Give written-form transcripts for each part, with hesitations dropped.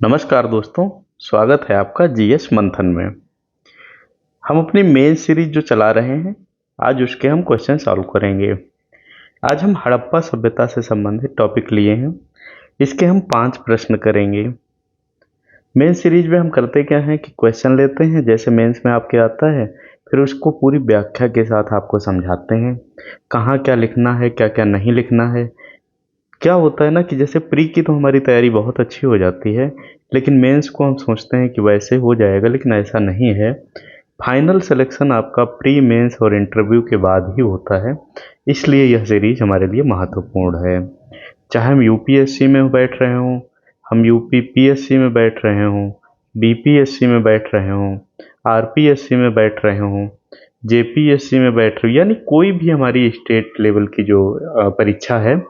नमस्कार दोस्तों, स्वागत है आपका जीएस मंथन में। हम अपनी मेन सीरीज जो चला रहे हैं, आज उसके हम क्वेश्चन सॉल्व करेंगे। आज हम हड़प्पा सभ्यता से संबंधित टॉपिक लिए हैं। इसके हम 5 प्रश्न करेंगे। मेन सीरीज में हम करते क्या हैं कि क्वेश्चन लेते हैं, जैसे मेंस में आपके आता है, फिर उसको पूरी व्याख्या के साथ आपको समझाते हैं कहाँ क्या लिखना है, क्या क्या नहीं लिखना है। क्या होता है ना कि जैसे प्री की तो हमारी तैयारी बहुत अच्छी हो जाती है, लेकिन मेंस को हम सोचते हैं कि वैसे हो जाएगा, लेकिन ऐसा नहीं है। फाइनल सिलेक्शन आपका प्री मेंस और इंटरव्यू के बाद ही होता है, इसलिए यह सीरीज हमारे लिए महत्वपूर्ण है। चाहे हम यूपीएससी में बैठ रहे हों, हम यूपीपीएससी में बैठ रहे हों, बीपीएससी में बैठ रहे हों, आरपीएससी में बैठ रहे हों, जेपीएससी में बैठ रहे हो, यानी कोई भी हमारी स्टेट लेवल की जो परीक्षा है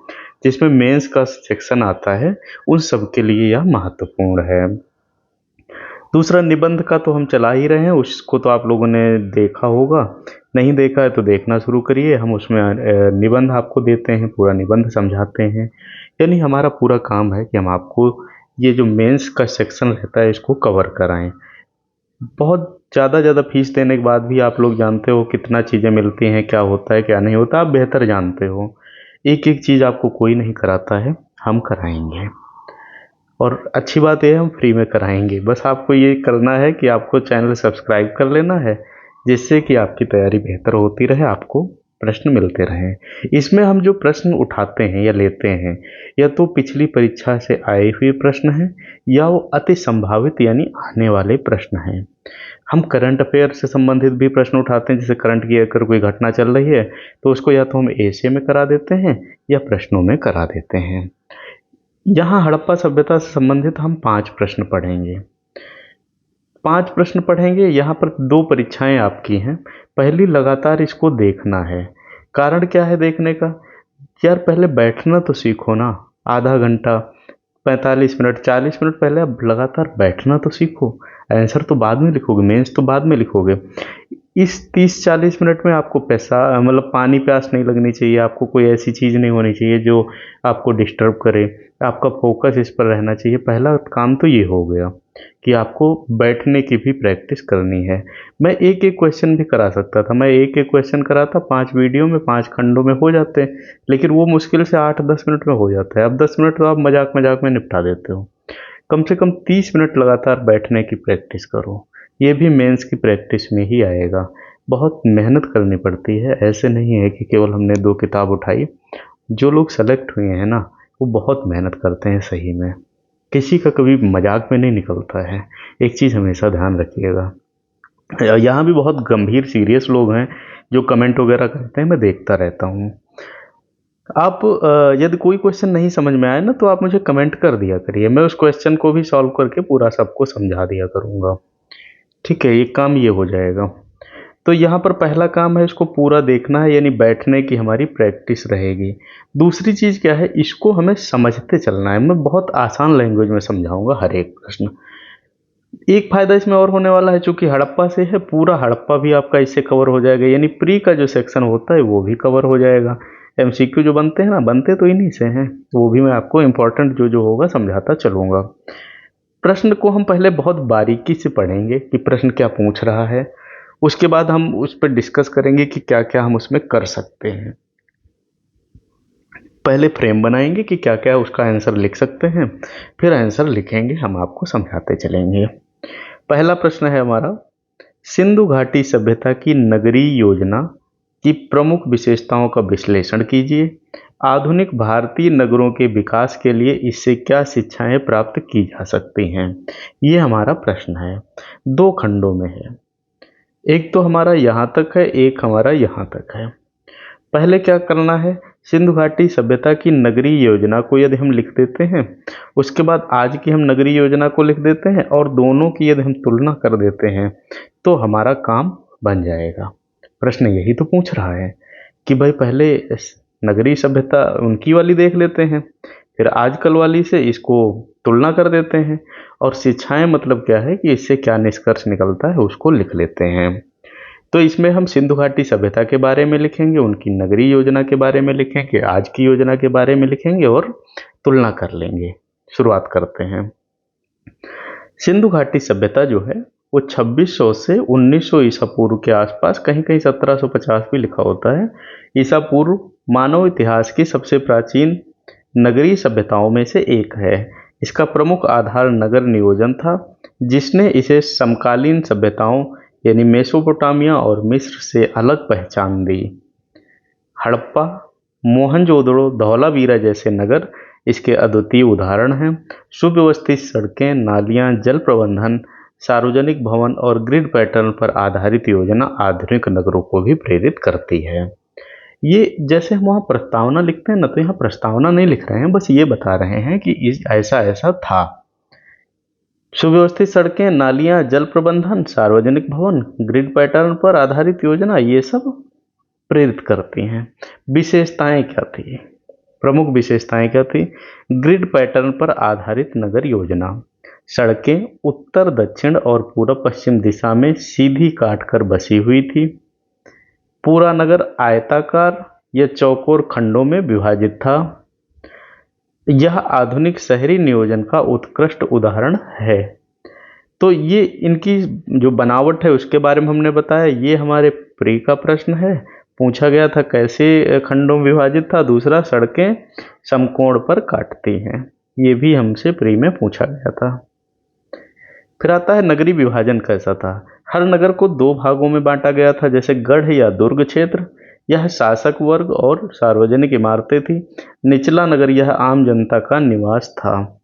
जिसमें मेंस का सेक्शन आता है, उन सब के लिए यह महत्वपूर्ण है। दूसरा, निबंध का तो हम चला ही रहे हैं, उसको तो आप लोगों ने देखा होगा। नहीं देखा है तो देखना शुरू करिए। हम उसमें निबंध आपको देते हैं, पूरा निबंध समझाते हैं। यानी हमारा पूरा काम है कि हम आपको ये जो मेंस का सेक्शन रहता है इसको कवर कराएं। बहुत ज़्यादा फीस देने के बाद भी आप लोग जानते हो कितना चीज़ें मिलती हैं, क्या होता है क्या नहीं होता, आप बेहतर जानते हो। एक एक चीज़ आपको कोई नहीं कराता है, हम कराएंगे। और अच्छी बात यह है, हम फ्री में कराएंगे। बस आपको ये करना है कि आपको चैनल सब्सक्राइब कर लेना है, जिससे कि आपकी तैयारी बेहतर होती रहे, आपको प्रश्न मिलते रहें। इसमें हम जो प्रश्न उठाते हैं या लेते हैं, या तो पिछली परीक्षा से आए हुए प्रश्न हैं, या वो अति संभावित यानी आने वाले प्रश्न हैं। हम करंट अफेयर से संबंधित भी प्रश्न उठाते हैं। जैसे करंट की अगर कोई घटना चल रही है तो उसको या तो हम एसे में करा देते हैं या प्रश्नों में करा देते हैं। यहाँ हड़प्पा सभ्यता से संबंधित हम 5 प्रश्न पढ़ेंगे। 5 प्रश्न पढ़ेंगे। यहाँ पर 2 परीक्षाएं आपकी हैं। पहली, लगातार इसको देखना है। कारण क्या है देखने का? यार पहले बैठना तो सीखो ना। आधा घंटा, 45 मिनट, 40 मिनट पहले आप लगातार बैठना तो सीखो। आंसर तो बाद में लिखोगे, मेंस तो बाद में लिखोगे। इस 30-40 मिनट में आपको पैसा मतलब पानी प्यास नहीं लगनी चाहिए, आपको कोई ऐसी चीज़ नहीं होनी चाहिए जो आपको डिस्टर्ब करे। आपका फोकस इस पर रहना चाहिए। पहला काम तो ये हो गया कि आपको बैठने की भी प्रैक्टिस करनी है। मैं एक एक क्वेश्चन भी करा सकता था, मैं एक एक क्वेश्चन कराता, 5 वीडियो में 5 खंडों में हो जाते हैं, लेकिन वो मुश्किल से 8-10 मिनट में हो जाता है। अब 10 मिनट तो आप मजाक मजाक में निपटा देते हो। कम से कम 30 मिनट लगातार बैठने की प्रैक्टिस करो। ये भी मेंस की प्रैक्टिस में ही आएगा। बहुत मेहनत करनी पड़ती है, ऐसे नहीं है कि केवल हमने 2 किताब उठाई। जो लोग सेलेक्ट हुए हैं ना, वो बहुत मेहनत करते हैं सही में। किसी का कभी मजाक में नहीं निकलता है। एक चीज़ हमेशा ध्यान रखिएगा। यहाँ भी बहुत गंभीर सीरियस लोग हैं जो कमेंट वगैरह करते हैं, मैं देखता रहता हूँ। आप यदि कोई क्वेश्चन नहीं समझ में आए ना, तो आप मुझे कमेंट कर दिया करिए, मैं उस क्वेश्चन को भी सॉल्व करके पूरा सबको समझा दिया करूँगा। ठीक है, एक काम ये हो जाएगा। तो यहाँ पर पहला काम है, इसको पूरा देखना है, यानी बैठने की हमारी प्रैक्टिस रहेगी। दूसरी चीज़ क्या है, इसको हमें समझते चलना है। मैं बहुत आसान लैंग्वेज में समझाऊंगा हर एक प्रश्न। एक फ़ायदा इसमें और होने वाला है, चूंकि हड़प्पा से है, पूरा हड़प्पा भी आपका इससे कवर हो जाएगा, यानी प्री का जो सेक्शन होता है वो भी कवर हो जाएगा। एमसीक्यू जो बनते हैं ना, बनते तो इन्हीं से हैं, वो भी मैं आपको इम्पोर्टेंट जो जो होगा समझाता चलूँगा। प्रश्न को हम पहले बहुत बारीकी से पढ़ेंगे कि प्रश्न क्या पूछ रहा है। उसके बाद हम उस पर डिस्कस करेंगे कि क्या क्या हम उसमें कर सकते हैं। पहले फ्रेम बनाएंगे कि क्या क्या उसका आंसर लिख सकते हैं, फिर आंसर लिखेंगे, हम आपको समझाते चलेंगे। पहला प्रश्न है हमारा, सिंधु घाटी सभ्यता की नगरीय योजना की प्रमुख विशेषताओं का विश्लेषण कीजिए। आधुनिक भारतीय नगरों के विकास के लिए इससे क्या शिक्षाएं प्राप्त की जा सकती हैं? ये हमारा प्रश्न है। 2 खंडों में है, एक तो हमारा यहाँ तक है, एक हमारा यहाँ तक है। पहले क्या करना है, सिंधु घाटी सभ्यता की नगरीय योजना को यदि हम लिख देते हैं, उसके बाद आज की हम नगरीय योजना को लिख देते हैं, और दोनों की यदि हम तुलना कर देते हैं तो हमारा काम बन जाएगा। प्रश्न यही तो पूछ रहा है कि भाई पहले नगरीय सभ्यता उनकी वाली देख लेते हैं, फिर आजकल वाली से इसको तुलना कर देते हैं, और शिक्षाएं मतलब क्या है कि इससे क्या निष्कर्ष निकलता है उसको लिख लेते हैं। तो इसमें हम सिंधु घाटी सभ्यता के बारे में लिखेंगे, उनकी नगरीय योजना के बारे में लिखेंगे, आज की योजना के बारे में लिखेंगे और तुलना कर लेंगे। शुरुआत करते हैं। सिंधु घाटी सभ्यता जो है वो 2600 से 1900 ईसा पूर्व के आसपास, कहीं कहीं 1750 भी लिखा होता है, ईसा पूर्व मानव इतिहास की सबसे प्राचीन नगरीय सभ्यताओं में से एक है। इसका प्रमुख आधार नगर नियोजन था, जिसने इसे समकालीन सभ्यताओं यानी मेसोपोटामिया और मिस्र से अलग पहचान दी। हड़प्पा, मोहनजोदड़ो, धौलावीरा जैसे नगर इसके अद्वितीय उदाहरण हैं। सुव्यवस्थित सड़कें, नालियां, जल प्रबंधन, सार्वजनिक भवन और ग्रिड पैटर्न पर आधारित योजना आधुनिक नगरों को भी प्रेरित करती है। ये जैसे हम वहाँ प्रस्तावना लिखते हैं ना, तो यहाँ प्रस्तावना नहीं लिख रहे हैं, बस ये बता रहे हैं कि ऐसा ऐसा था। सुव्यवस्थित सड़कें, नालियां, जल प्रबंधन, सार्वजनिक भवन, ग्रिड पैटर्न पर आधारित योजना, ये सब प्रेरित करती हैं। विशेषताएं क्या थी? प्रमुख विशेषताएं क्या थी? ग्रिड पैटर्न पर आधारित नगर योजना। सड़कें उत्तर, दक्षिण और पूर्व पश्चिम दिशा में सीधी काटकर बसी हुई थी। पूरा नगर आयताकार या चौकोर खंडों में विभाजित था। यह आधुनिक शहरी नियोजन का उत्कृष्ट उदाहरण है। तो ये इनकी जो बनावट है उसके बारे में हमने बताया। ये हमारे प्री का प्रश्न है, पूछा गया था कैसे खंडों में विभाजित था। दूसरा, सड़कें समकोण पर काटती हैं, ये भी हमसे प्री में पूछा गया था। फिर आता है नगरी विभाजन कैसा था। हर नगर को दो भागों में बांटा गया था, जैसे गढ़ या दुर्ग क्षेत्र, यह शासक वर्ग और सार्वजनिक इमारतें थी। निचला नगर, यह आम जनता का निवास था।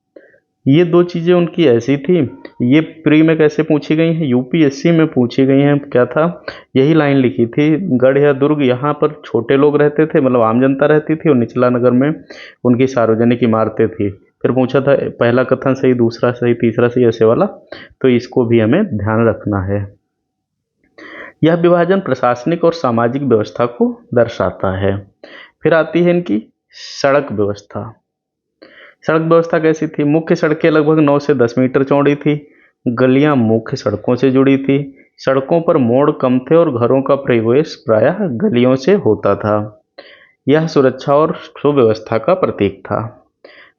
ये दो चीज़ें उनकी ऐसी थी। ये प्री में कैसे पूछी गई हैं? यूपीएससी में पूछी गई हैं। क्या था? यही लाइन लिखी थी, गढ़ या दुर्ग, यहाँ पर छोटे लोग रहते थे, मतलब आम जनता रहती थी, और निचला नगर में उनकी सार्वजनिक इमारतें थी। फिर पूछा था पहला कथन सही, दूसरा सही, तीसरा सही, ऐसे वाला, तो इसको भी हमें ध्यान रखना है। यह विभाजन प्रशासनिक और सामाजिक व्यवस्था को दर्शाता है। फिर आती है इनकी सड़क व्यवस्था। सड़क व्यवस्था कैसी थी? मुख्य सड़कें लगभग 9 से 10 मीटर चौड़ी थी। गलियां मुख्य सड़कों से जुड़ी थी। सड़कों पर मोड़ कम थे और घरों का प्रवेश प्रायः गलियों से होता था। यह सुरक्षा और सुव्यवस्था का प्रतीक था।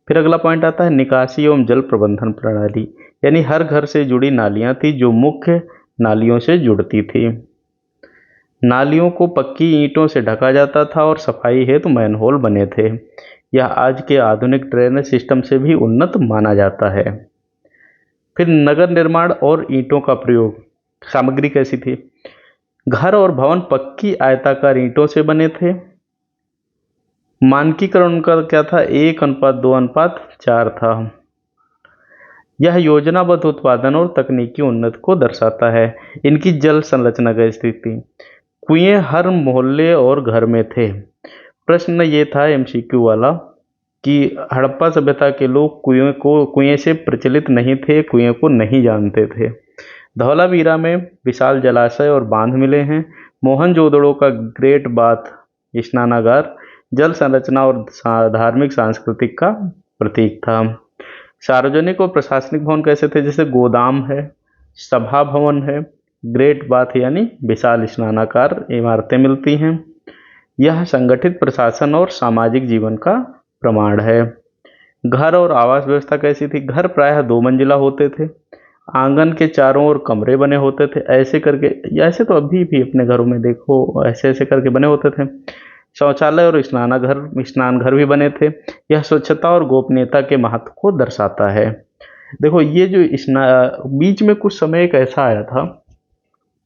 फिर अगला पॉइंट आता है निकासी एवं जल प्रबंधन प्रणाली, यानी हर घर से जुड़ी नालियां थी जो मुख्य नालियों से जुड़ती थी। नालियों को पक्की ईंटों से ढका जाता था और सफाई हेतु मैनहोल बने थे। यह आज के आधुनिक ड्रेनेज सिस्टम से भी उन्नत माना जाता है। फिर नगर निर्माण और ईंटों का प्रयोग। सामग्री कैसी थी? घर और भवन पक्की आयताकार ईंटों से बने थे। मानकीकरण उनका क्या था? 1:2:4 था। यह योजनाबद्ध उत्पादन और तकनीकी उन्नति को दर्शाता है। इनकी जल संरचना कैसी थी? कुएं हर मोहल्ले और घर में थे। प्रश्न ये था एमसीक्यू वाला कि हड़प्पा सभ्यता के लोग कुएं से प्रचलित नहीं थे, कुएं को नहीं जानते थे। धौलावीरा में विशाल जलाशय और बांध मिले हैं। मोहनजोदड़ो का ग्रेट बाथ स्नानागार जल संरचना और धार्मिक सांस्कृतिक का प्रतीक था। सार्वजनिक और प्रशासनिक भवन कैसे थे? जैसे गोदाम है, सभा भवन है, ग्रेट बाथ यानी विशाल स्नानागार इमारतें मिलती हैं। यह संगठित प्रशासन और सामाजिक जीवन का प्रमाण है। घर और आवास व्यवस्था कैसी थी? घर प्रायः 2 मंजिला होते थे। आंगन के चारों ओर कमरे बने होते थे, ऐसे करके, ऐसे तो अभी भी अपने घरों में देखो, ऐसे ऐसे करके बने होते थे। शौचालय और स्नान घर भी बने थे। यह स्वच्छता और गोपनीयता के महत्व को दर्शाता है। देखो, ये जो बीच में कुछ समय एक ऐसा आया था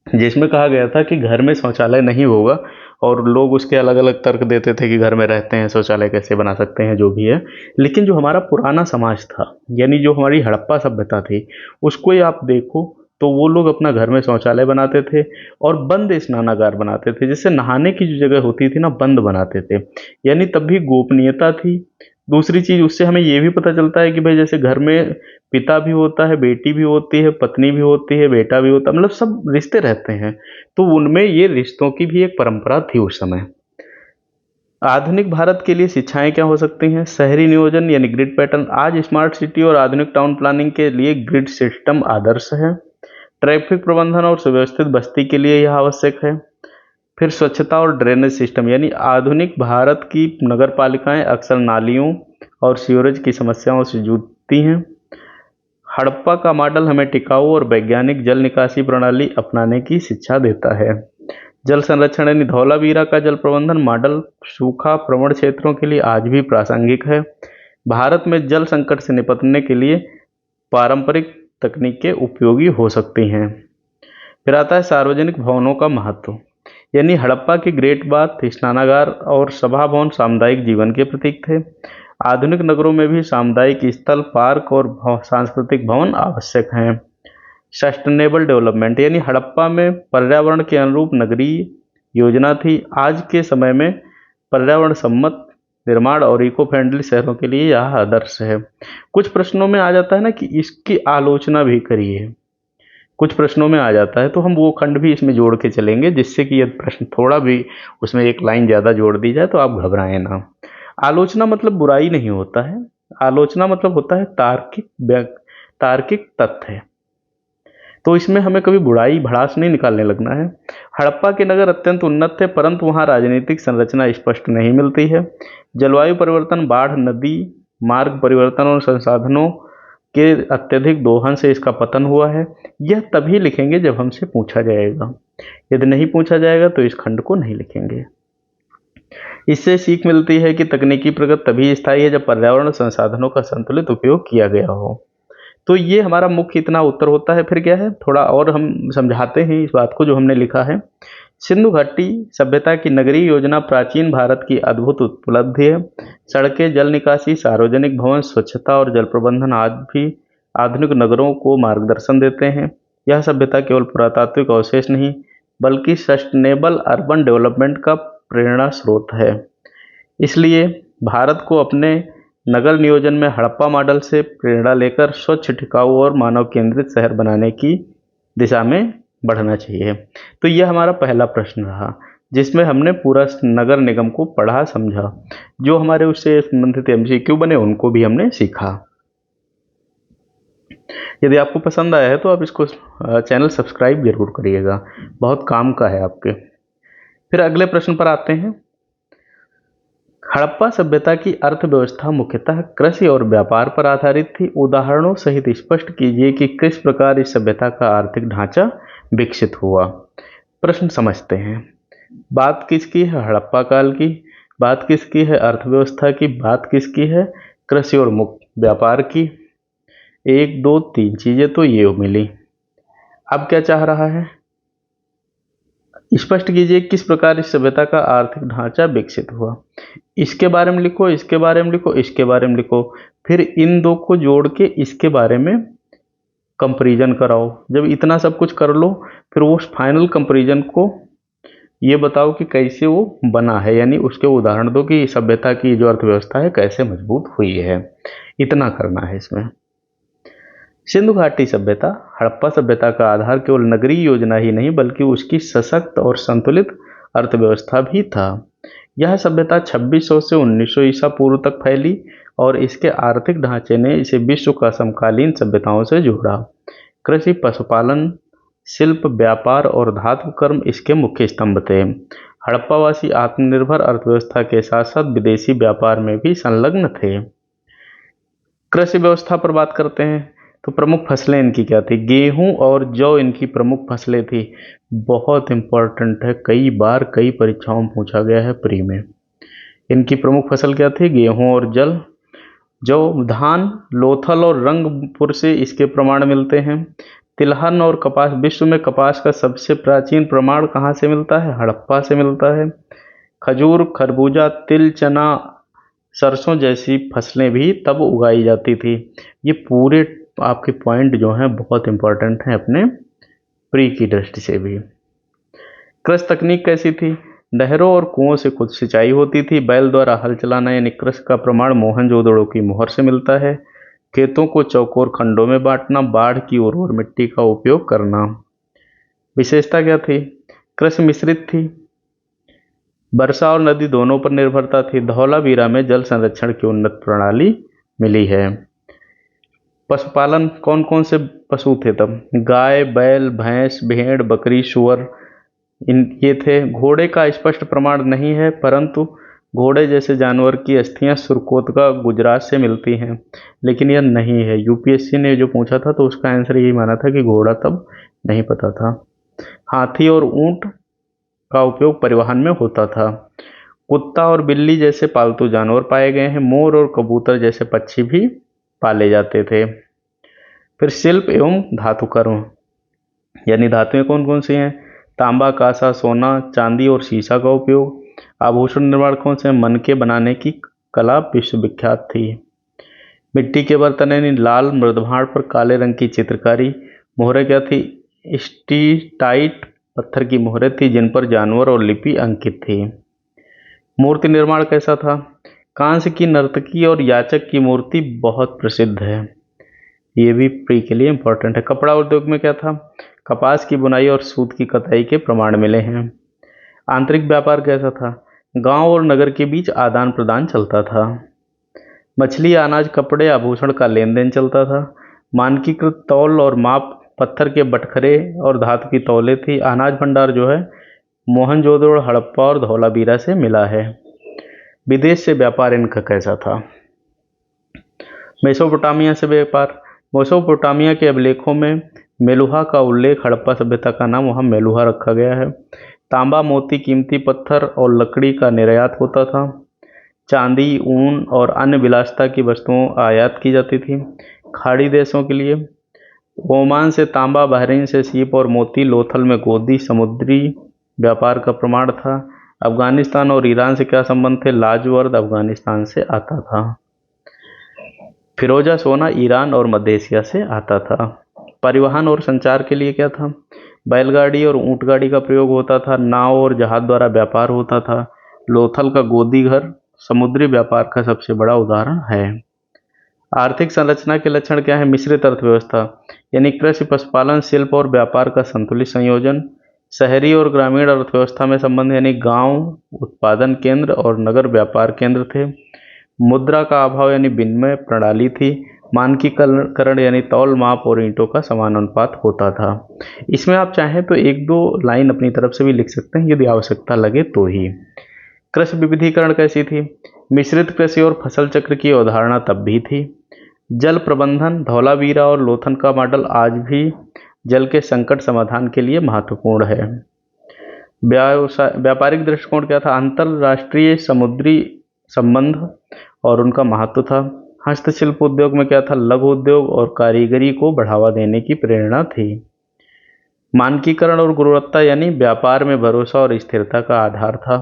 जिसमें कहा गया था कि घर में शौचालय नहीं होगा, और लोग उसके अलग अलग तर्क देते थे कि घर में रहते हैं, शौचालय कैसे बना सकते हैं, जो भी है। लेकिन जो हमारा पुराना समाज था, यानी जो हमारी हड़प्पा सभ्यता थी, उसको ही आप देखो तो वो लोग अपना घर में शौचालय बनाते थे और बंद स्नानागार बनाते थे। जैसे नहाने की जो जगह होती थी ना, बंद बनाते थे, यानी तब भी गोपनीयता थी। दूसरी चीज उससे हमें ये भी पता चलता है कि भाई जैसे घर में पिता भी होता है, बेटी भी होती है, पत्नी भी होती है, बेटा भी होता है, मतलब सब रिश्ते रहते हैं, तो उनमें ये रिश्तों की भी एक परंपरा थी उस समय। आधुनिक भारत के लिए शिक्षाएं क्या हो सकती हैं? शहरी नियोजन यानी ग्रिड पैटर्न। आज स्मार्ट सिटी और आधुनिक टाउन प्लानिंग के लिए ग्रिड सिस्टम आदर्श है। ट्रैफिक प्रबंधन और सुव्यवस्थित बस्ती के लिए यह आवश्यक है। फिर स्वच्छता और ड्रेनेज सिस्टम, यानी आधुनिक भारत की नगर पालिकाएं अक्सर नालियों और सीवरेज की समस्याओं से जूझती हैं। हड़प्पा का मॉडल हमें टिकाऊ और वैज्ञानिक जल निकासी प्रणाली अपनाने की शिक्षा देता है। जल संरक्षण यानी धौलावीरा का जल प्रबंधन मॉडल सूखा प्रवण क्षेत्रों के लिए आज भी प्रासंगिक है। भारत में जल संकट से निपटने के लिए पारंपरिक तकनीकें उपयोगी हो सकती हैं। फिर आता है सार्वजनिक भवनों का महत्व, यानी हड़प्पा के ग्रेट बाथ, स्नानागार और सभा भवन सामुदायिक जीवन के प्रतीक थे। आधुनिक नगरों में भी सामुदायिक स्थल, पार्क और सांस्कृतिक भवन आवश्यक हैं। सस्टेनेबल डेवलपमेंट, यानी हड़प्पा में पर्यावरण के अनुरूप नगरीय योजना थी। आज के समय में पर्यावरण सम्मत निर्माण और इको फ्रेंडली शहरों के लिए यह आदर्श है। कुछ प्रश्नों में आ जाता है ना कि इसकी आलोचना भी करिए, कुछ प्रश्नों में आ जाता है, तो हम वो खंड भी इसमें जोड़ के चलेंगे, जिससे कि यदि प्रश्न थोड़ा भी उसमें एक लाइन ज़्यादा जोड़ दी जाए तो आप घबराएं ना। आलोचना मतलब बुराई नहीं होता है, आलोचना मतलब होता है तार्किक तथ्य। तो इसमें हमें कभी बुराई भड़ास नहीं निकालने लगना है। हड़प्पा के नगर अत्यंत उन्नत थे, परंतु वहाँ राजनीतिक संरचना स्पष्ट नहीं मिलती है। जलवायु परिवर्तन, बाढ़, नदी मार्ग परिवर्तन और संसाधनों के अत्यधिक दोहन से इसका पतन हुआ है। यह तभी लिखेंगे जब हमसे पूछा जाएगा, यदि नहीं पूछा जाएगा तो इस खंड को नहीं लिखेंगे। इससे सीख मिलती है कि तकनीकी प्रगति तभी स्थायी है जब पर्यावरण संसाधनों का संतुलित उपयोग किया गया हो। तो ये हमारा मुख्य इतना उत्तर होता है। फिर क्या है, थोड़ा और हम समझाते हैं इस बात को जो हमने लिखा है। सिंधु घाटी सभ्यता की नगरीय योजना प्राचीन भारत की अद्भुत उपलब्धि है। सड़कें, जल निकासी, सार्वजनिक भवन, स्वच्छता और जल प्रबंधन आज भी आधुनिक नगरों को मार्गदर्शन देते हैं। यह सभ्यता केवल पुरातात्विक अवशेष नहीं बल्कि सस्टेनेबल अर्बन डेवलपमेंट का प्रेरणा स्रोत है। इसलिए भारत को अपने नगर नियोजन में हड़प्पा मॉडल से प्रेरणा लेकर स्वच्छ, टिकाऊ और मानव केंद्रित शहर बनाने की दिशा में बढ़ना चाहिए। तो यह हमारा पहला प्रश्न रहा, जिसमें हमने पूरा नगर निगम को पढ़ा, समझा। जो हमारे उससे संबंधित एमसीक्यू बने उनको भी हमने सीखा। यदि आपको पसंद आया है तो आप इसको चैनल सब्सक्राइब जरूर करिएगा, बहुत काम का है आपके। फिर अगले प्रश्न पर आते हैं। हड़प्पा सभ्यता की अर्थव्यवस्था मुख्यतः कृषि और व्यापार पर आधारित थी। उदाहरणों सहित स्पष्ट कीजिए कि किस प्रकार इस सभ्यता का आर्थिक ढांचा विकसित हुआ। प्रश्न समझते हैं। बात किसकी है? हड़प्पा काल की। बात किसकी है? अर्थव्यवस्था की। बात किसकी है? कृषि और मुक्त व्यापार की। 1 2 3 चीजें तो ये मिली। अब क्या चाह रहा है? स्पष्ट कीजिए किस प्रकार इस सभ्यता का आर्थिक ढांचा विकसित हुआ। इसके बारे में लिखो, इसके बारे में लिखो, इसके बारे में लिखो, फिर इन दो को जोड़ के इसके बारे में कंपैरिजन कराओ। जब इतना सब कुछ कर लो फिर वो फाइनल कंपैरिजन को ये बताओ कि कैसे वो बना है, यानी उसके उदाहरण दो कि सभ्यता की जो अर्थव्यवस्था है कैसे मजबूत हुई है। इतना करना है इसमें। सिंधु घाटी सभ्यता, हड़प्पा सभ्यता का आधार केवल नगरीय योजना ही नहीं बल्कि उसकी सशक्त और संतुलित अर्थव्यवस्था भी था। यह सभ्यता 2600 से 1900 ईसा पूर्व तक फैली और इसके आर्थिक ढांचे ने इसे विश्व का समकालीन सभ्यताओं से जोड़ा। कृषि, पशुपालन, शिल्प, व्यापार और धातु कर्म इसके मुख्य स्तंभ थे। हड़प्पावासी आत्मनिर्भर अर्थव्यवस्था के साथ साथ विदेशी व्यापार में भी संलग्न थे। कृषि व्यवस्था पर बात करते हैं तो प्रमुख फसलें इनकी क्या थी? गेहूं और जौ इनकी प्रमुख फसलें थी। बहुत इंपॉर्टेंट है, कई बार कई परीक्षाओं में पूछा गया है प्री में। इनकी प्रमुख फसल क्या थी? गेहूं और जौ। धान, लोथल और रंगपुर से इसके प्रमाण मिलते हैं। तिलहन और कपास, विश्व में कपास का सबसे प्राचीन प्रमाण कहाँ से मिलता है? हड़प्पा से मिलता है। खजूर, खरबूजा, तिल, चना, सरसों जैसी फसलें भी तब उगाई जाती थी। ये पूरे आपके पॉइंट जो हैं बहुत इंपॉर्टेंट हैं अपने प्री की दृष्टि से भी। कृषि तकनीक कैसी थी? नहरों और कुओं से खुद सिंचाई होती थी। बैल द्वारा हल चलाना यानी कृषि का प्रमाण मोहनजोदड़ो की मोहर से मिलता है। खेतों को चौकोर खंडों में बांटना, बाढ़ की उर्वर मिट्टी का उपयोग करना। विशेषता क्या थी? कृषि मिश्रित थी, वर्षा और नदी दोनों पर निर्भरता थी। धौलावीरा में जल संरक्षण की उन्नत प्रणाली मिली है। पशुपालन, कौन कौन से पशु थे तब? गाय, बैल, भैंस, भेड़, बकरी, सूअर, ये थे। घोड़े का स्पष्ट प्रमाण नहीं है परंतु घोड़े जैसे जानवर की अस्थियां सुरकोतका गुजरात से मिलती हैं, लेकिन यह नहीं है। यूपीएससी ने जो पूछा था तो उसका आंसर यही माना था कि घोड़ा तब नहीं पता था। हाथी और ऊंट का उपयोग परिवहन में होता था। कुत्ता और बिल्ली जैसे पालतू जानवर पाए गए हैं। मोर और कबूतर जैसे पक्षी भी पाले जाते थे। फिर शिल्प एवं धातुकर्म, यानी धातुएं कौन कौन सी हैं? तांबा, कांसा, सोना, चांदी और शीशा का उपयोग। आभूषण निर्माण कौन से? मनके बनाने की कला विश्वविख्यात थी। मिट्टी के बर्तन यानी लाल मृदभाण पर काले रंग की चित्रकारी। मोहरें क्या थी? स्टीटाइट पत्थर की मोहरें थी जिन पर जानवर और लिपि अंकित थी। मूर्ति निर्माण कैसा था? कांस्य की नर्तकी और याचक की मूर्ति बहुत प्रसिद्ध है, ये भी प्री के लिए इंपॉर्टेंट है। कपड़ा उद्योग में क्या था? कपास की बुनाई और सूत की कताई के प्रमाण मिले हैं। आंतरिक व्यापार कैसा था? गांव और नगर के बीच आदान प्रदान चलता था। मछली, अनाज, कपड़े, आभूषण का लेन देन चलता था। मानकीकृत तौल और माप, पत्थर के बटखरे और धातु की तौलें थी। अनाज भंडार जो है मोहनजोदड़ो, हड़प्पा और धौलावीरा से मिला है। विदेश से व्यापार इनका कैसा था? मेसोपोटामिया से व्यापार। मेसोपोटामिया के अभिलेखों में मेलुहा का उल्लेख, हड़प्पा सभ्यता का नाम वहां मेलुहा रखा गया है। तांबा, मोती, कीमती पत्थर और लकड़ी का निर्यात होता था। चांदी, ऊन और अन्य विलासिता की वस्तुओं आयात की जाती थी खाड़ी देशों के लिए। ओमान से तांबा, बहरीन से सीप और मोती, लोथल में गोदी समुद्री व्यापार का प्रमाण था। अफगानिस्तान और ईरान से क्या संबंध थे? लाजवर्द अफगानिस्तान से आता था। फिरोजा सोना ईरान और मध्य एशिया से आता था। परिवहन और संचार के लिए क्या था? बैलगाड़ी और ऊंटगाड़ी का प्रयोग होता था। नाव और जहाज द्वारा व्यापार होता था। लोथल का गोदी घर समुद्री व्यापार का सबसे बड़ा उदाहरण है। आर्थिक संरचना के लक्षण क्या है? मिश्रित अर्थव्यवस्था, यानी कृषि, पशुपालन, शिल्प और व्यापार का संतुलित संयोजन। शहरी और ग्रामीण अर्थव्यवस्था में संबंध, यानी गांव उत्पादन केंद्र और नगर व्यापार केंद्र थे। मुद्रा का अभाव यानी विनिमय प्रणाली थी। मानकीकरण यानी तौल, माप और ईंटों का समान अनुपात होता था। इसमें आप चाहें तो एक दो लाइन अपनी तरफ से भी लिख सकते हैं यदि आवश्यकता लगे तो ही। कृषि विविधीकरण कैसी थी? मिश्रित कृषि और फसल चक्र की अवधारणा तब भी थी। जल प्रबंधन, धौलावीरा और लोथन का मॉडल आज भी जल के संकट समाधान के लिए महत्वपूर्ण है। व्यापारिक दृष्टिकोण क्या था? अंतरराष्ट्रीय समुद्री संबंध और उनका महत्व था। हस्तशिल्प उद्योग में क्या था? लघु उद्योग और कारीगरी को बढ़ावा देने की प्रेरणा थी। मानकीकरण और गुणवत्ता, यानी व्यापार में भरोसा और स्थिरता का आधार था।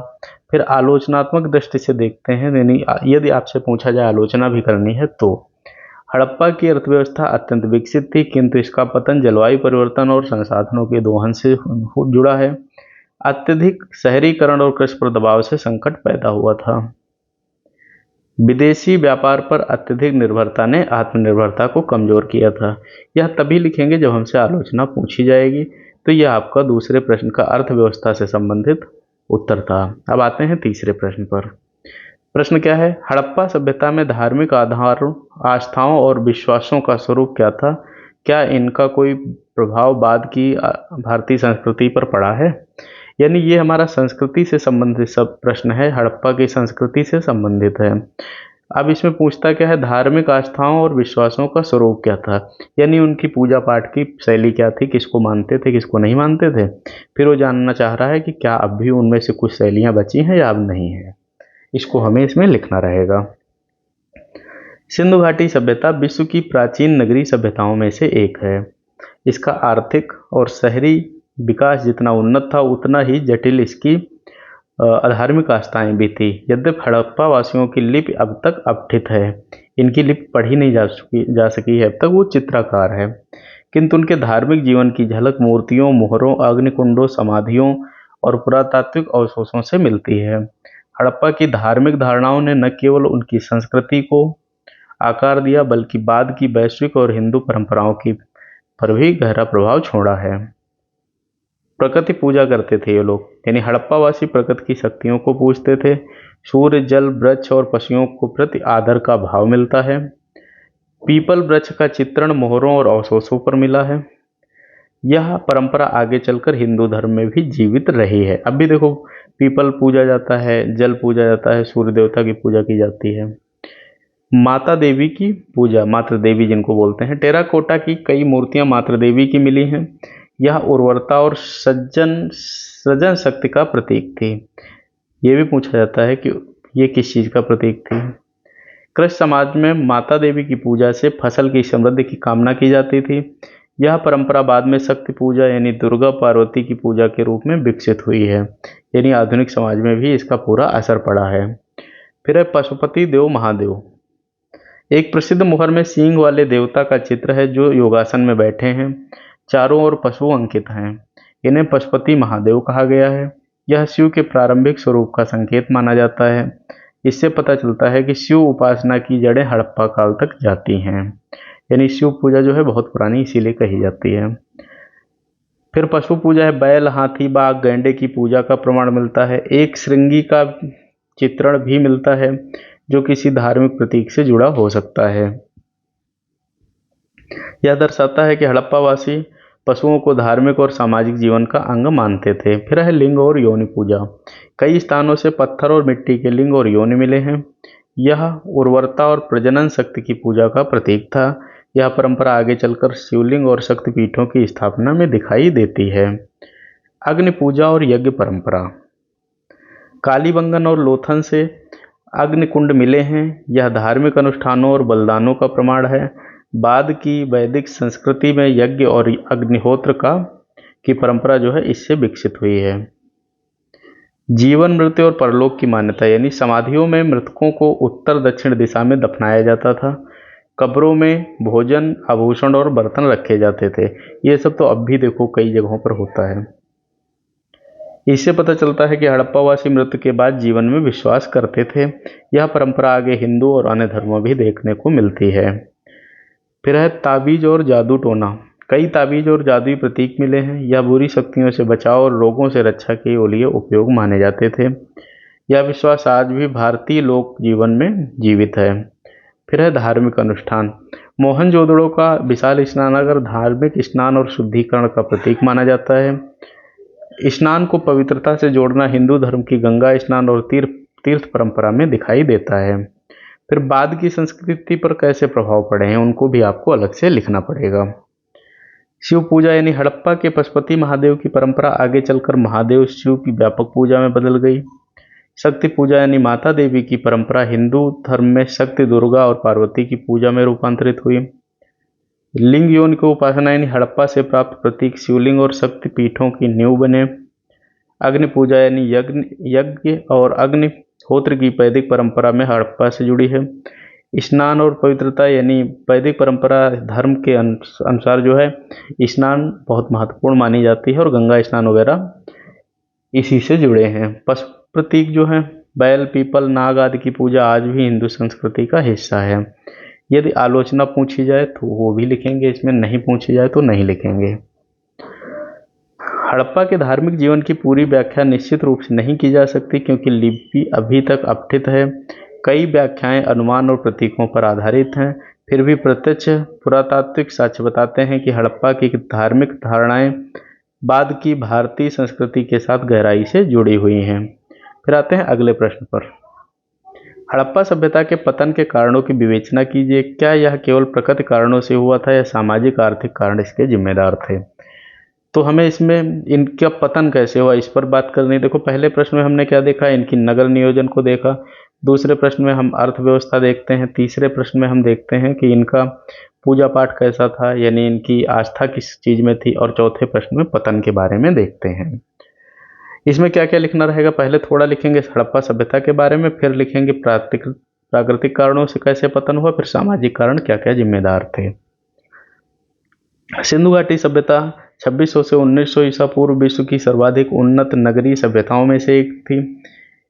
फिर आलोचनात्मक दृष्टि से देखते हैं, यानी यदि आपसे पूछा जाए आलोचना भी करनी है तो हड़प्पा की अर्थव्यवस्था अत्यंत विकसित थी, किंतु इसका पतन जलवायु परिवर्तन और संसाधनों के दोहन से जुड़ा है। अत्यधिक शहरीकरण और कृषि पर दबाव से संकट पैदा हुआ था। विदेशी व्यापार पर अत्यधिक निर्भरता ने आत्मनिर्भरता को कमजोर किया था। यह तभी लिखेंगे जब हमसे आलोचना पूछी जाएगी। तो यह आपका दूसरे प्रश्न का अर्थव्यवस्था से संबंधित उत्तर था। अब आते हैं तीसरे प्रश्न पर। प्रश्न क्या है? हड़प्पा सभ्यता में धार्मिक आधारों, आस्थाओं और विश्वासों का स्वरूप क्या था? क्या इनका कोई प्रभाव बाद की भारतीय संस्कृति पर पड़ा है? यानी ये हमारा संस्कृति से संबंधित सब प्रश्न है, हड़प्पा की संस्कृति से संबंधित है। अब इसमें पूछता क्या है? धार्मिक आस्थाओं और विश्वासों का स्वरूप क्या था, यानी उनकी पूजा पाठ की शैली क्या थी, किसको मानते थे किसको नहीं मानते थे। फिर वो जानना चाह रहा है कि क्या अब भी उनमें से कुछ शैलियां बची हैं या अब नहीं है। इसको हमें इसमें लिखना रहेगा। सिंधु घाटी सभ्यता विश्व की प्राचीन नगरीय सभ्यताओं में से एक है। इसका आर्थिक और शहरी विकास जितना उन्नत था उतना ही जटिल इसकी अधार्मिक आस्थाएं भी थी। यद्यपि हड़प्पा वासियों की लिपि अब तक अपठित है, इनकी लिपि पढ़ी नहीं जा सकी है, अब तक वो चित्राकार है, किंतु उनके धार्मिक जीवन की झलक मूर्तियों, मोहरों, अग्निकुंडों, समाधियों और पुरातात्विक अवशेषों से मिलती है। हड़प्पा की धार्मिक धारणाओं ने न केवल उनकी संस्कृति को आकार दिया बल्कि बाद की वैश्विक और हिंदू परंपराओं की पर भी गहरा प्रभाव छोड़ा है। प्रकृति पूजा करते थे ये लोग, यानी हड़प्पावासी प्रकृति की शक्तियों को पूजते थे। सूर्य, जल, वृक्ष और पशुओं को प्रति आदर का भाव मिलता है। पीपल वृक्ष का चित्रण मोहरों और अवशेषों पर मिला है। यह परंपरा आगे चलकर हिंदू धर्म में भी जीवित रही है। अब भी देखो, पीपल पूजा जाता है, जल पूजा जाता है, सूर्य देवता की पूजा की जाती है। माता देवी की पूजा, मातृ देवी जिनको बोलते हैं, टेराकोटा की कई मूर्तियां मातृ देवी की मिली हैं। यह उर्वरता और सृजन शक्ति का प्रतीक थी। ये भी पूछा जाता है कि ये किस चीज का प्रतीक थी। कृष्ण समाज में माता देवी की पूजा से फसल की समृद्धि की कामना की जाती थी। यह परंपरा बाद में शक्ति पूजा यानी दुर्गा पार्वती की पूजा के रूप में विकसित हुई है। यानी आधुनिक समाज में भी इसका पूरा असर पड़ा है। फिर है पशुपति देव महादेव। एक प्रसिद्ध मुहर में सींग वाले देवता का चित्र है जो योगासन में बैठे हैं। चारों ओर पशु अंकित हैं। इन्हें पशुपति महादेव कहा गया है। यह शिव के प्रारंभिक स्वरूप का संकेत माना जाता है। इससे पता चलता है कि शिव उपासना की जड़ें हड़प्पा काल तक जाती हैं। यानी शिव पूजा जो है बहुत पुरानी इसीलिए कही जाती है। फिर पशु पूजा है, बैल, हाथी, बाघ, गैंडे की पूजा का प्रमाण मिलता है। एक श्रृंगी का चित्रण भी मिलता है जो किसी धार्मिक प्रतीक से जुड़ा हो सकता है। यह दर्शाता है कि हड़प्पावासी पशुओं को धार्मिक और सामाजिक जीवन का अंग मानते थे। फिर है लिंग और योनि पूजा। कई स्थानों से पत्थर और मिट्टी के लिंग और योनि मिले हैं। यह उर्वरता और प्रजनन शक्ति की पूजा का प्रतीक था। यह परंपरा आगे चलकर शिवलिंग और शक्तिपीठों की स्थापना में दिखाई देती है। अग्नि पूजा और यज्ञ परंपरा। कालीबंगन और लोथन से अग्नि कुंड मिले हैं। यह धार्मिक अनुष्ठानों और बलिदानों का प्रमाण है। बाद की वैदिक संस्कृति में यज्ञ और अग्निहोत्र की परंपरा जो है इससे विकसित हुई है। जीवन, मृत्यु और परलोक की मान्यता, यानी समाधियों में मृतकों को उत्तर दक्षिण दिशा में दफनाया जाता था। कब्रों में भोजन, आभूषण और बर्तन रखे जाते थे। ये सब तो अब भी देखो कई जगहों पर होता है। इससे पता चलता है कि हड़प्पावासी मृत्यु के बाद जीवन में विश्वास करते थे। यह परंपरा आगे हिंदू और अन्य धर्मों में भी देखने को मिलती है। फिर है ताबीज और जादू टोना। कई ताबीज और जादुई प्रतीक मिले हैं। यह बुरी शक्तियों से बचाव और रोगों से रक्षा के लिए उपयोग माने जाते थे। यह विश्वास आज भी भारतीय लोक जीवन में जीवित है। फिर है धार्मिक अनुष्ठान। मोहनजोदड़ो का विशाल स्नानागार धार्मिक स्नान और शुद्धिकरण का प्रतीक माना जाता है। स्नान को पवित्रता से जोड़ना हिंदू धर्म की गंगा स्नान और तीर्थ परंपरा में दिखाई देता है। फिर बाद की संस्कृति पर कैसे प्रभाव पड़े हैं उनको भी आपको अलग से लिखना पड़ेगा। शिव पूजा यानी हड़प्पा के पशुपति महादेव की परंपरा आगे चलकर महादेव शिव की व्यापक पूजा में बदल गई। शक्ति पूजा यानी माता देवी की परंपरा हिंदू धर्म में शक्ति, दुर्गा और पार्वती की पूजा में रूपांतरित हुई। लिंग योनि की उपासना यानी हड़प्पा से प्राप्त प्रतीक शिवलिंग और शक्ति पीठों की नींव बने। अग्नि पूजा यानी यज्ञ और अग्निहोत्र की वैदिक परंपरा में हड़प्पा से जुड़ी है। स्नान और पवित्रता यानी वैदिक परंपरा धर्म के अनुसार जो है स्नान बहुत महत्वपूर्ण मानी जाती है और गंगा स्नान वगैरह इसी से जुड़े हैं। पशु प्रतीक जो है बैल, पीपल, नाग आदि की पूजा आज भी हिंदू संस्कृति का हिस्सा है। यदि आलोचना पूछी जाए तो वो भी लिखेंगे, इसमें नहीं पूछी जाए तो नहीं लिखेंगे। हड़प्पा के धार्मिक जीवन की पूरी व्याख्या निश्चित रूप से नहीं की जा सकती क्योंकि लिपि अभी तक अपठित है। कई व्याख्याएं अनुमान और प्रतीकों पर आधारित हैं। फिर भी प्रत्यक्ष पुरातात्विक साक्ष्य बताते हैं कि हड़प्पा की धार्मिक धारणाएं बाद की भारतीय संस्कृति के साथ गहराई से जुड़ी हुई हैं। फिर आते हैं अगले प्रश्न पर। हड़प्पा सभ्यता के पतन के कारणों की विवेचना कीजिए। क्या यह केवल प्रकृति कारणों से हुआ था या सामाजिक आर्थिक कारण इसके जिम्मेदार थे? तो हमें इसमें इनका पतन कैसे हुआ इस पर बात करनी। देखो, पहले प्रश्न में हमने क्या देखा, इनकी नगर नियोजन को देखा। दूसरे प्रश्न में हम अर्थव्यवस्था देखते हैं। तीसरे प्रश्न में हम देखते हैं कि इनका पूजा पाठ कैसा था, यानी इनकी आस्था किस चीज में थी। और चौथे प्रश्न में पतन के बारे में देखते हैं। इसमें क्या क्या लिखना रहेगा, पहले थोड़ा लिखेंगे हड़प्पा सभ्यता के बारे में, फिर लिखेंगे प्राकृतिक कारणों से कैसे पतन हुआ, फिर सामाजिक कारण क्या क्या जिम्मेदार थे। सिंधु घाटी सभ्यता 2600 से 1900 ईसा पूर्व विश्व की सर्वाधिक उन्नत नगरीय सभ्यताओं में से एक थी।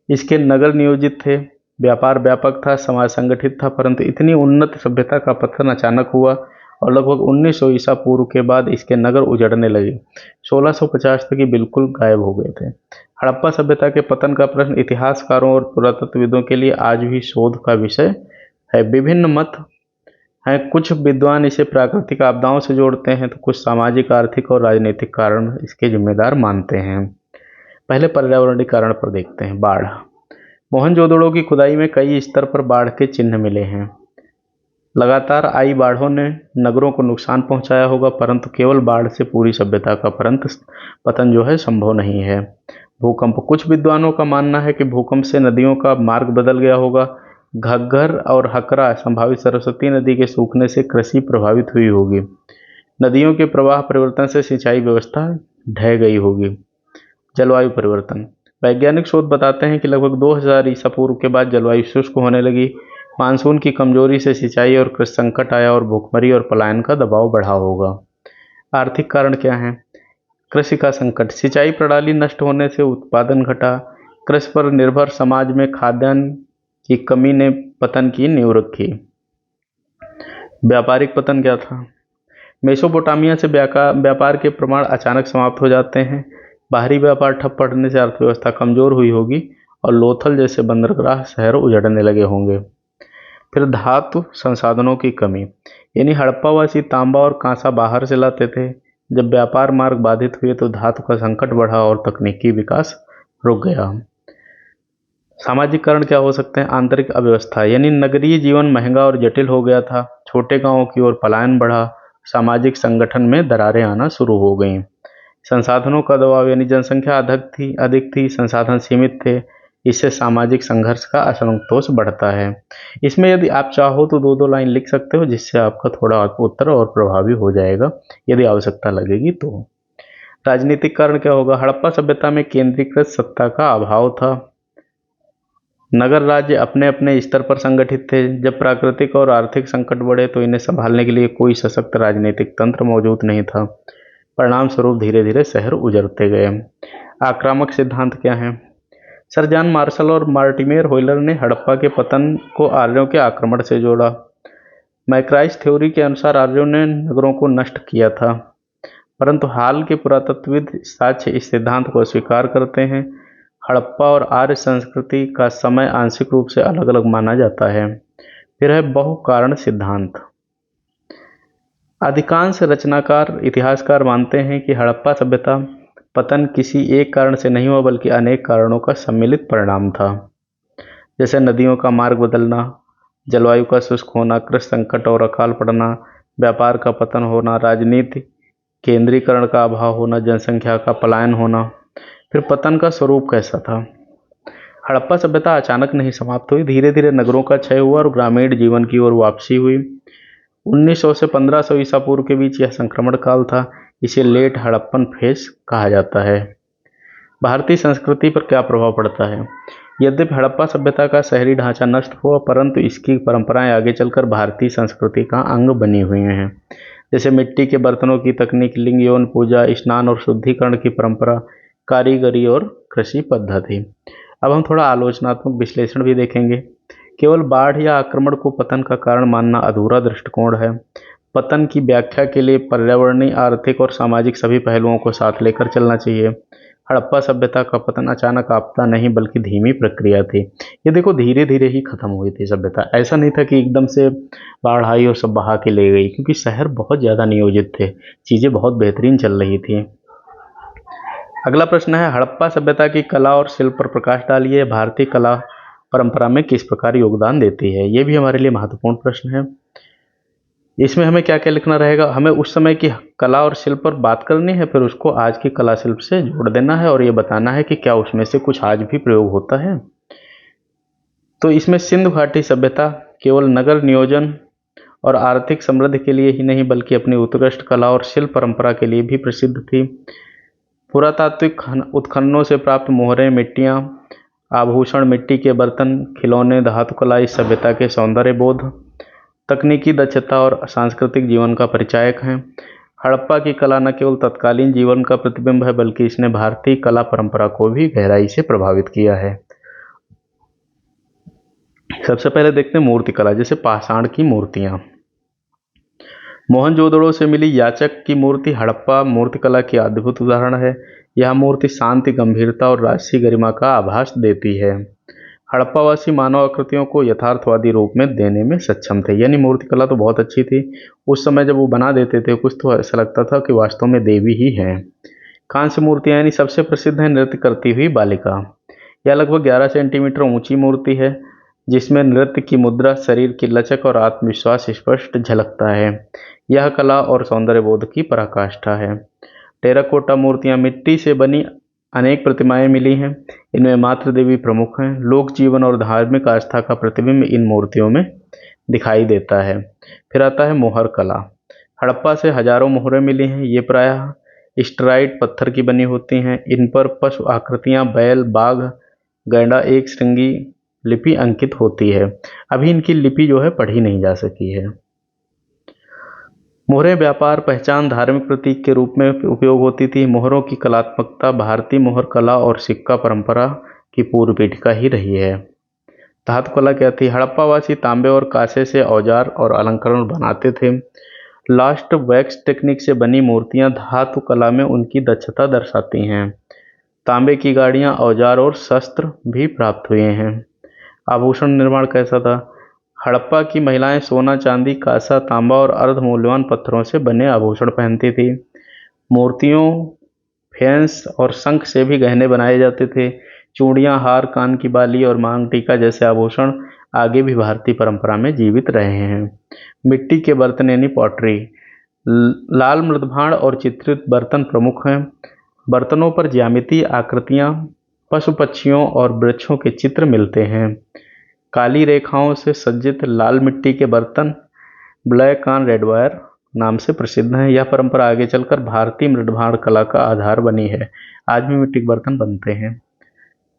इसके नगर नियोजित थे, व्यापार व्यापक था, समाज संगठित था। परंतु इतनी उन्नत सभ्यता का पतन अचानक हुआ और लगभग 1900 ईसा पूर्व के बाद इसके नगर उजड़ने लगे। 1650 तक ये बिल्कुल गायब हो गए थे। हड़प्पा सभ्यता के पतन का प्रश्न इतिहासकारों और पुरातत्वविदों के लिए आज भी शोध का विषय है। विभिन्न मत हैं। कुछ विद्वान इसे प्राकृतिक आपदाओं से जोड़ते हैं, तो कुछ सामाजिक, आर्थिक और राजनीतिक कारण इसके जिम्मेदार मानते हैं। पहले पर्यावरणीय कारण पर देखते हैं। बाढ़। मोहनजोदड़ो की खुदाई में कई स्तर पर बाढ़ के चिन्ह मिले हैं। लगातार आई बाढ़ों ने नगरों को नुकसान पहुंचाया होगा, परंतु केवल बाढ़ से पूरी सभ्यता का पतन जो है संभव नहीं है। भूकंप। कुछ विद्वानों का मानना है कि भूकंप से नदियों का मार्ग बदल गया होगा। घग्गर और हकरा संभावित। सरस्वती नदी के सूखने से कृषि प्रभावित हुई होगी। नदियों के प्रवाह परिवर्तन से सिंचाई व्यवस्था ढह गई होगी। जलवायु परिवर्तन। वैज्ञानिक शोध बताते हैं कि लगभग 2000 ईसा पूर्व के बाद जलवायु शुष्क होने लगी। मानसून की कमजोरी से सिंचाई और कृषि संकट आया और भूखमरी और पलायन का दबाव बढ़ा होगा। आर्थिक कारण क्या है? कृषि का संकट। सिंचाई प्रणाली नष्ट होने से उत्पादन घटा। कृषि पर निर्भर समाज में खाद्यान्न की कमी ने पतन की नींव रखी। व्यापारिक पतन क्या था? मेसोपोटामिया से व्यापार के प्रमाण अचानक समाप्त हो जाते हैं। बाहरी व्यापार ठप पड़ने से अर्थव्यवस्था कमजोर हुई होगी और लोथल जैसे बंदरगाह शहर उजड़ने लगे होंगे। फिर धातु संसाधनों की कमी, यानी हड़प्पावासी तांबा और कांसा बाहर से लाते थे। जब व्यापार मार्ग बाधित हुए तो धातु का संकट बढ़ा और तकनीकी विकास रुक गया। सामाजिक कारण क्या हो सकते हैं? आंतरिक अव्यवस्था, यानी नगरीय जीवन महंगा और जटिल हो गया था। छोटे गांवों की ओर पलायन बढ़ा। सामाजिक संगठन में दरारें आना शुरू हो गईं। संसाधनों का दबाव, यानी जनसंख्या अधिक थी, संसाधन सीमित थे। इससे सामाजिक संघर्ष का असंतोष बढ़ता है। इसमें यदि आप चाहो तो दो दो लाइन लिख सकते हो, जिससे आपका थोड़ा उत्तर और प्रभावी हो जाएगा यदि आवश्यकता लगेगी तो। राजनीतिक कारण क्या होगा? हड़प्पा सभ्यता में केंद्रीकृत सत्ता का अभाव था। नगर राज्य अपने अपने स्तर पर संगठित थे। जब प्राकृतिक और आर्थिक संकट बढ़े तो इन्हें संभालने के लिए कोई सशक्त राजनीतिक तंत्र मौजूद नहीं था। परिणाम स्वरूप धीरे धीरे शहर उजड़ते गए। आक्रामक सिद्धांत क्या हैं? सर जॉन मार्शल और मार्टिमेर होइलर ने हड़प्पा के पतन को आर्यों के आक्रमण से जोड़ा। मैक्राइस थ्योरी के अनुसार आर्यों ने नगरों को नष्ट किया था, परंतु हाल के पुरातत्वविद साक्ष्य इस सिद्धांत को अस्वीकार करते हैं। हड़प्पा और आर्य संस्कृति का समय आंशिक रूप से अलग अलग माना जाता है। फिर है बहु कारण सिद्धांत। अधिकांश रचनाकार इतिहासकार मानते हैं कि हड़प्पा सभ्यता पतन किसी एक कारण से नहीं हुआ, बल्कि अनेक कारणों का सम्मिलित परिणाम था, जैसे नदियों का मार्ग बदलना, जलवायु का शुष्क होना, कृषि संकट और अकाल पड़ना, व्यापार का पतन होना, राजनीति केंद्रीकरण का अभाव होना, जनसंख्या का पलायन होना। फिर पतन का स्वरूप कैसा था? हड़प्पा सभ्यता अचानक नहीं समाप्त हुई, धीरे धीरे नगरों का क्षय हुआ और ग्रामीण जीवन की ओर वापसी हुई। 1900 से 1500 ईसा पूर्व के बीच यह संक्रमण काल था। इसे लेट हड़प्पन फेज कहा जाता है। भारतीय संस्कृति पर क्या प्रभाव पड़ता है? यद्यपि हड़प्पा सभ्यता का शहरी ढांचा नष्ट हुआ, परंतु इसकी परंपराएं आगे चलकर भारतीय संस्कृति का अंग बनी हुई हैं, जैसे मिट्टी के बर्तनों की तकनीक, लिंग यौन पूजा, स्नान और शुद्धिकरण की परंपरा, कारीगरी और कृषि पद्धति। अब हम थोड़ा आलोचनात्मक विश्लेषण भी देखेंगे। केवल बाढ़ या आक्रमण को पतन का कारण मानना अधूरा दृष्टिकोण है। पतन की व्याख्या के लिए पर्यावरणीय, आर्थिक और सामाजिक सभी पहलुओं को साथ लेकर चलना चाहिए। हड़प्पा सभ्यता का पतन अचानक आपदा नहीं, बल्कि धीमी प्रक्रिया थी। ये देखो, धीरे धीरे ही खत्म हुई थी सभ्यता। ऐसा नहीं था कि एकदम से बाढ़ आई और सब बहा के ले गई, क्योंकि शहर बहुत ज़्यादा नियोजित थे, चीज़ें बहुत बेहतरीन चल रही थी। अगला प्रश्न है, हड़प्पा सभ्यता की कला और शिल्प पर प्रकाश डालिए। भारतीय कला परंपरा में किस प्रकार योगदान देती है? ये भी हमारे लिए महत्वपूर्ण प्रश्न है। इसमें हमें क्या क्या लिखना रहेगा? हमें उस समय की कला और शिल्प पर बात करनी है, फिर उसको आज की कला शिल्प से जोड़ देना है और ये बताना है कि क्या उसमें से कुछ आज भी प्रयोग होता है। तो इसमें सिंधु घाटी सभ्यता केवल नगर नियोजन और आर्थिक समृद्धि के लिए ही नहीं, बल्कि अपनी उत्कृष्ट कला और शिल्प परंपरा के लिए भी प्रसिद्ध थी। पुरातात्विक उत्खननों से प्राप्त मोहरें, मिट्टियाँ, आभूषण, मिट्टी के बर्तन, खिलौने, धातुकला इस सभ्यता के सौंदर्य बोध, तकनीकी दक्षता और सांस्कृतिक जीवन का परिचायक हैं। हड़प्पा की कला न केवल तत्कालीन जीवन का प्रतिबिंब है, बल्कि इसने भारतीय कला परंपरा को भी गहराई से प्रभावित किया है। सबसे पहले देखते हैं मूर्ति कला, जैसे पाषाण की मूर्तियां। मोहनजोदड़ो से मिली याचक की मूर्ति हड़प्पा मूर्तिकला की अद्भुत उदाहरण है। यह मूर्ति शांति, गंभीरता और राजसी गरिमा का आभास देती है। हड़प्पावासी मानव आकृतियों को यथार्थवादी रूप में देने में सक्षम थे, यानी मूर्तिकला तो बहुत अच्छी थी। उस समय जब वो बना देते थे कुछ तो ऐसा लगता था कि वास्तव में देवी ही हैं। कांस्य मूर्तियाँ यानी सबसे प्रसिद्ध है नृत्य करती हुई बालिका। यह लगभग 11 सेंटीमीटर ऊंची मूर्ति है जिसमें नृत्य की मुद्रा, शरीर की लचक और आत्मविश्वास स्पष्ट झलकता है। यह कला और सौंदर्य बोध की पराकाष्ठा है। टेराकोटा मूर्तियां मिट्टी से बनी अनेक प्रतिमाएं मिली हैं। इनमें मातृ देवी प्रमुख हैं। लोक जीवन और धार्मिक आस्था का प्रतिबिंब इन मूर्तियों में दिखाई देता है। फिर आता है मोहर कला। हड़प्पा से हजारों मोहरें मिली हैं। ये प्रायः स्टराइट पत्थर की बनी होती हैं। इन पर पशु आकृतियां, बैल, बाघ, गैंडा, एक श्रृंगी लिपि अंकित होती है। अभी इनकी लिपि जो है पढ़ी नहीं जा सकी है। मोहरें व्यापार, पहचान, धार्मिक प्रतीक के रूप में उपयोग होती थी। मोहरों की कलात्मकता भारतीय मोहर कला और सिक्का परंपरा की पूर्व पीठिका ही रही है। धातु कला क्या थी? हड़प्पावासी तांबे और कांसे से औजार और अलंकरण बनाते थे। लास्ट वैक्स टेक्निक से बनी मूर्तियां धातु कला में उनकी दक्षता दर्शाती हैं। तांबे की गाड़ियां, औजार और शस्त्र भी प्राप्त हुए हैं। आभूषण निर्माण कैसा था? हड़प्पा की महिलाएं सोना, चांदी, कांसा, तांबा और अर्ध मूल्यवान पत्थरों से बने आभूषण पहनती थी। मूर्तियों, फेंस और शंख से भी गहने बनाए जाते थे। चूड़ियां, हार, कान की बाली और मांग टीका जैसे आभूषण आगे भी भारतीय परंपरा में जीवित रहे हैं। मिट्टी के बर्तन यानी पॉटरी, लाल मृदभांड और चित्रित बर्तन प्रमुख हैं। बर्तनों पर ज्यामितीय आकृतियां, पशु पक्षियों और वृक्षों के चित्र मिलते हैं। काली रेखाओं से सज्जित लाल मिट्टी के बर्तन ब्लैक ऑन रेड वायर नाम से प्रसिद्ध हैं। यह परंपरा आगे चलकर भारतीय मृदभांड कला का आधार बनी है। आज भी मिट्टी के बर्तन बनते हैं।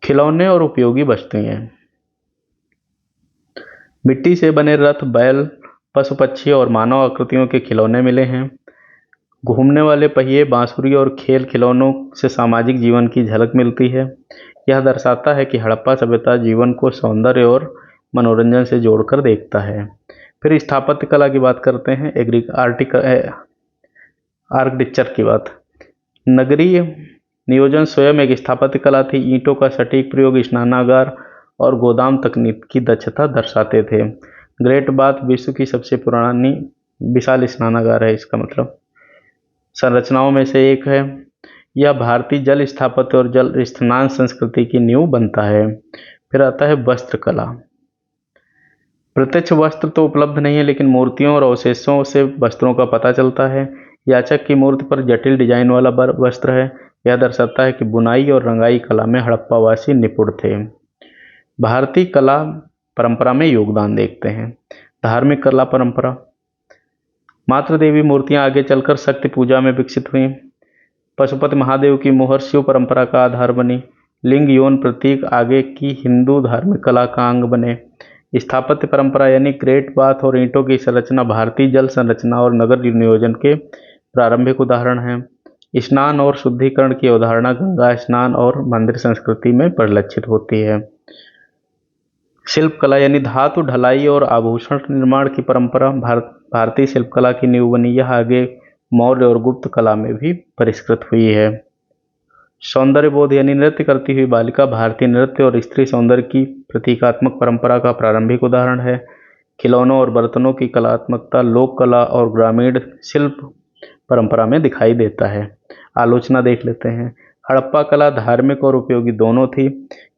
खिलौने और उपयोगी वस्तुएं, मिट्टी से बने रथ, बैल, पशु पक्षी और मानव आकृतियों के खिलौने मिले हैं। घूमने वाले पहिए, बांसुरी और खेल खिलौनों से सामाजिक जीवन की झलक मिलती है। यह दर्शाता है कि हड़प्पा सभ्यता जीवन को सौंदर्य और मनोरंजन से जोड़कर देखता है। फिर स्थापत्य कला की बात करते हैं। आर्किटेक्चर की बात। नगरीय नियोजन स्वयं एक स्थापत्य कला थी। ईंटों का सटीक प्रयोग, स्नानागार और गोदाम तकनीक की दक्षता दर्शाते थे। ग्रेट बाथ विश्व की सबसे पुरानी विशाल स्नानागार है, इसका मतलब संरचनाओं में से एक है। यह भारतीय जल स्थापत्य और जल स्नान संस्कृति की नींव बनता है। फिर आता है वस्त्र कला। प्रत्यक्ष वस्त्र तो उपलब्ध नहीं है, लेकिन मूर्तियों और अवशेषों से वस्त्रों का पता चलता है। याचक की मूर्ति पर जटिल डिजाइन वाला वस्त्र है। यह दर्शाता है कि बुनाई और रंगाई कला में हड़प्पावासी निपुण थे। भारतीय कला परंपरा में योगदान देखते हैं। धार्मिक कला परंपरा, मातृ देवी मूर्तियां आगे चलकर शक्ति पूजा में विकसित हुई। पशुपति महादेव की मोहर शिव परंपरा का आधार बनी। लिंग यौन प्रतीक आगे की हिंदू धार्मिक कला का अंग बने। स्थापत्य परंपरा यानी ग्रेट बाथ और ईंटों की संरचना भारतीय जल संरचना और नगर नियोजन के प्रारंभिक उदाहरण हैं। स्नान और शुद्धिकरण की अवधारणा गंगा स्नान और मंदिर संस्कृति में परिलक्षित होती है। शिल्प कला यानी धातु, ढलाई और आभूषण निर्माण की परंपरा भारतीय शिल्प कला की नींव बनी। यह आगे मौर्य और गुप्त कला में भी परिष्कृत हुई है। सौंदर्य बोध यानी नृत्य करती हुई बालिका भारतीय नृत्य और स्त्री सौंदर्य की प्रतीकात्मक परंपरा का प्रारंभिक उदाहरण है। खिलौनों और बर्तनों की कलात्मकता लोक कला और ग्रामीण शिल्प परंपरा में दिखाई देता है। आलोचना देख लेते हैं। हड़प्पा कला धार्मिक और उपयोगी दोनों थी।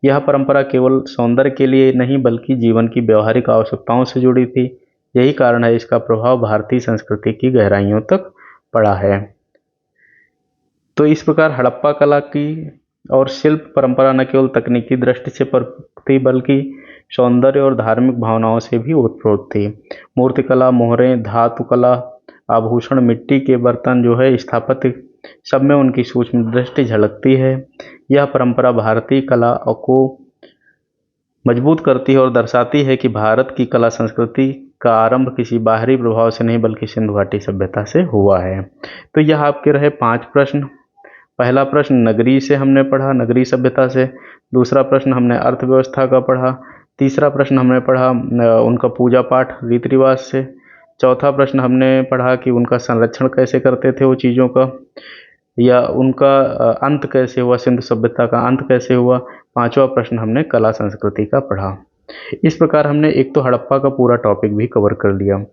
यह परंपरा केवल सौंदर्य के लिए नहीं बल्कि जीवन की व्यवहारिक आवश्यकताओं से जुड़ी थी। यही कारण है इसका प्रभाव भारतीय संस्कृति की गहराइयों तक पड़ा है। तो इस प्रकार हड़प्पा कला की और शिल्प परंपरा न केवल तकनीकी दृष्टि से थी बल्कि सौंदर्य और धार्मिक भावनाओं से भी ओतप्रोत थी। मूर्तिकला, मोहरें, धातु कला, आभूषण, मिट्टी के बर्तन जो है, स्थापत्य, सब में उनकी सूक्ष्म दृष्टि झलकती है। यह परंपरा भारतीय कला को मजबूत करती है और दर्शाती है कि भारत की कला संस्कृति का आरंभ किसी बाहरी प्रभाव से नहीं बल्कि सिंधु घाटी सभ्यता से हुआ है। तो यह आपके रहे 5 प्रश्न। पहला प्रश्न नगरी से हमने पढ़ा, नगरी सभ्यता से। दूसरा प्रश्न हमने अर्थव्यवस्था का पढ़ा। तीसरा प्रश्न हमने पढ़ा उनका पूजा पाठ रीति रिवाज से। चौथा प्रश्न हमने पढ़ा कि उनका संरक्षण कैसे करते थे वो चीज़ों का। या उनका अंत कैसे हुआ, सिंधु सभ्यता का अंत कैसे हुआ। पांचवा प्रश्न हमने कला संस्कृति का पढ़ा। इस प्रकार हमने एक तो हड़प्पा का पूरा टॉपिक भी कवर कर लिया।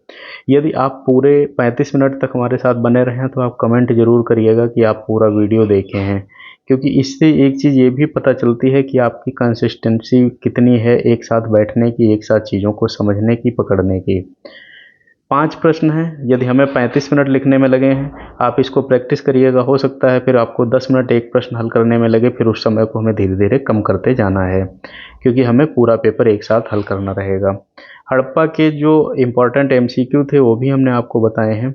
यदि आप पूरे 35 मिनट तक हमारे साथ बने रहे हैं तो आप कमेंट जरूर करिएगा कि आप पूरा वीडियो देखे हैं, क्योंकि इससे एक चीज़ ये भी पता चलती है कि आपकी कंसिस्टेंसी कितनी है एक साथ बैठने की, एक साथ चीज़ों को समझने की, पकड़ने की। 5 प्रश्न हैं, यदि हमें 35 मिनट लिखने में लगे हैं, आप इसको प्रैक्टिस करिएगा। हो सकता है फिर आपको 10 मिनट एक प्रश्न हल करने में लगे, फिर उस समय को हमें धीरे धीरे कम करते जाना है, क्योंकि हमें पूरा पेपर एक साथ हल करना रहेगा। हड़प्पा के जो इम्पोर्टेंट एमसीक्यू थे वो भी हमने आपको बताए हैं।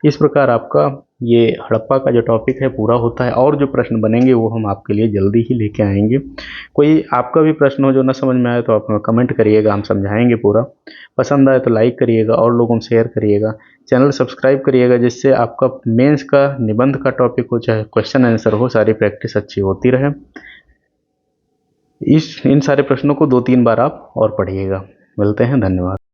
इस प्रकार आपका ये हड़प्पा का जो टॉपिक है पूरा होता है, और जो प्रश्न बनेंगे वो हम आपके लिए जल्दी ही लेके आएंगे। कोई आपका भी प्रश्न हो जो ना समझ में आए तो आप हमें कमेंट करिएगा, हम समझाएंगे पूरा। पसंद आए तो लाइक करिएगा और लोगों में शेयर करिएगा। चैनल सब्सक्राइब करिएगा, जिससे आपका मेंस का, निबंध का टॉपिक हो चाहे क्वेश्चन आंसर हो, सारी प्रैक्टिस अच्छी होती रहे। इन सारे प्रश्नों को 2-3 बार आप और पढ़िएगा। मिलते हैं, धन्यवाद।